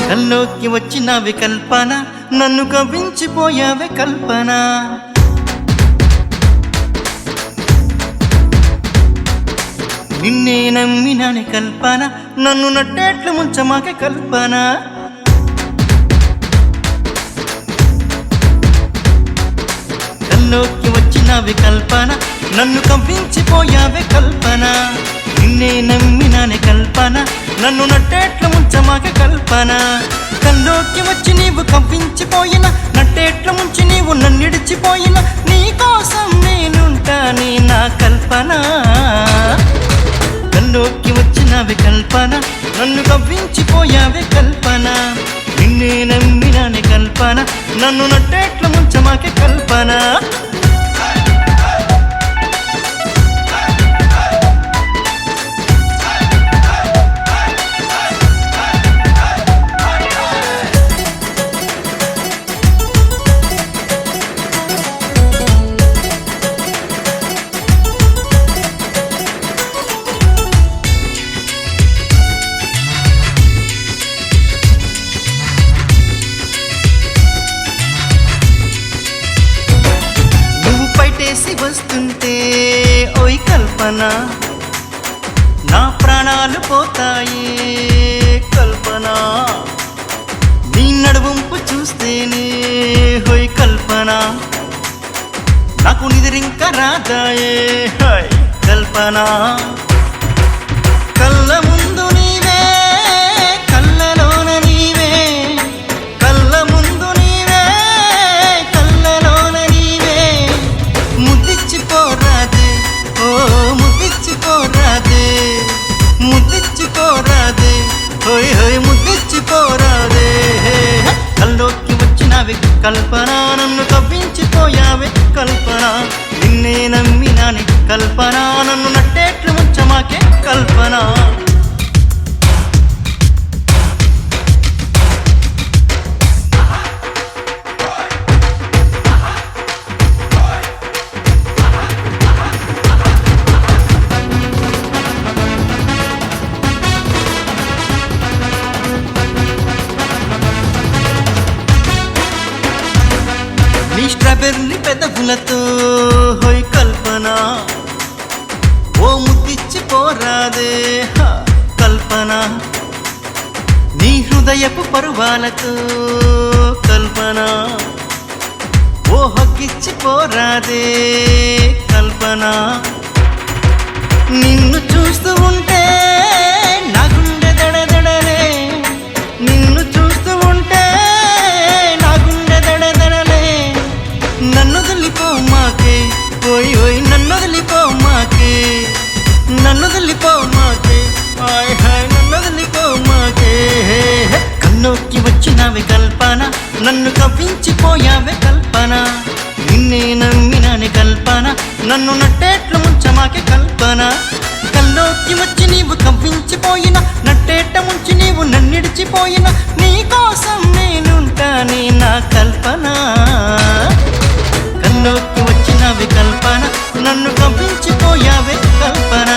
కల్లోకి వచ్చినవి కల్పన, నన్ను కవ్వించిపోయావే కల్పన. నిన్నే నమ్మినాని కల్పన, నన్ను నట్టేట్లు ముంచమాకే కల్పన. కల్లోకి వచ్చినవి కల్పన, నన్ను కవ్వించిపోయావే కల్పన. నిన్నే నమ్మినాని కల్పన, నన్ను నట్టేట్లు ముంచమాకే కల్పన. కల్లోకి వచ్చి నీవు కవ్వించిపోయిన, నట్టేట్లు ముంచి నీవు నన్నిడిచిపోయిన, నీ కోసం నేనుంటాని నా కల్పన. కల్లోకి వచ్చినవి కల్పన, నన్ను కవ్వించిపోయావే కల్పన. నిన్నే నమ్మినాని కల్పన, నన్ను నట్టేట్లు ముంచమాకే కల్పన. పైటేసి వస్తుంటే ఓయ్ కల్పన, నా ప్రాణాలు పోతాయి కల్పన. నీ నడువంపు చూస్తేనే ఓయ్ కల్పన, నాకు నిద్రింక రాదాయే హాయ్ కల్పన. కళ్ళ ముందు నీవే, కళ్ళలోన నీవే, కళ్ళ ముందు నీవే, కళ్ళలోన నీవే. ముద్దిచ్చిపోరాదే ఓ ముద్దిచ్చిపోరాదే, ముద్దిచ్చిపోరాదే హోయ్ హోయ్ ముద్దిచ్చిపోరాదే. కల్లోకి వచ్చినవి కల్పన, నన్ను కవ్వించిపోయావే కల్పన. నిన్నే నమ్మినాని కల్పన, నన్ను నట్టేట్లు ముంచమాకే కల్పన. నీ స్ట్రాబెర్రీ పెదవులతో హోయ్ కల్పన, ఓ ముద్దిచ్చిపోరాదే కల్పన. నీ హృదయపు పరువాలతో కల్పన, ఓ హక్కిచ్చిపోరాదే కల్పన. నిన్ను చూస్తూ ఉంటే నా గుండె దడదడలే, నిన్ను చూస్తూ ఉంటే నా గుండె దడదడలే. నన్ను వదిలిపోమాకే ఓయ్ ఓయ్, నన్ను వదిలిపోమాకే, నన్ను వదిలిపోమాకే హాయ్ హాయ్, నన్ను వదిలిపోమాకే. కల్లోకి వచ్చినవి కల్పన, నన్ను కవ్వించిపోయావే కల్పన. నిన్నే నమ్మినాని కల్పన, నన్ను నట్టేట్లు ముంచమాకే కల్పన. కల్లోకి వచ్చి నీవు కవ్వించిపోయిన, నట్టేట ముంచి నీవు నన్నిడిచిపోయిన, నీ కోసం నేనుంటాని నా కల్పన. కల్లోకి వచ్చినవి కల్పన, నన్ను కవ్వించిపోయావే కల్పన.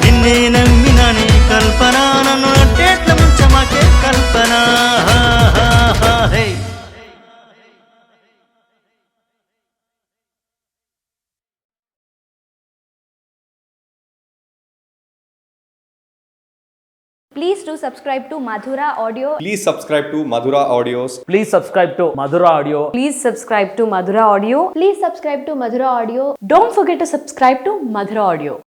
నిన్నే నమ్మినాని కల్పన, నన్ను నట్టేట్ల ముంచమాకే కల్పన. హే Please do subscribe to Madhura Audio. Please subscribe to Madhura Audios. Please subscribe to Madhura Audio. Please subscribe to Madhura Audio. Please subscribe to Madhura Audio. Don't forget to subscribe to Madhura Audio.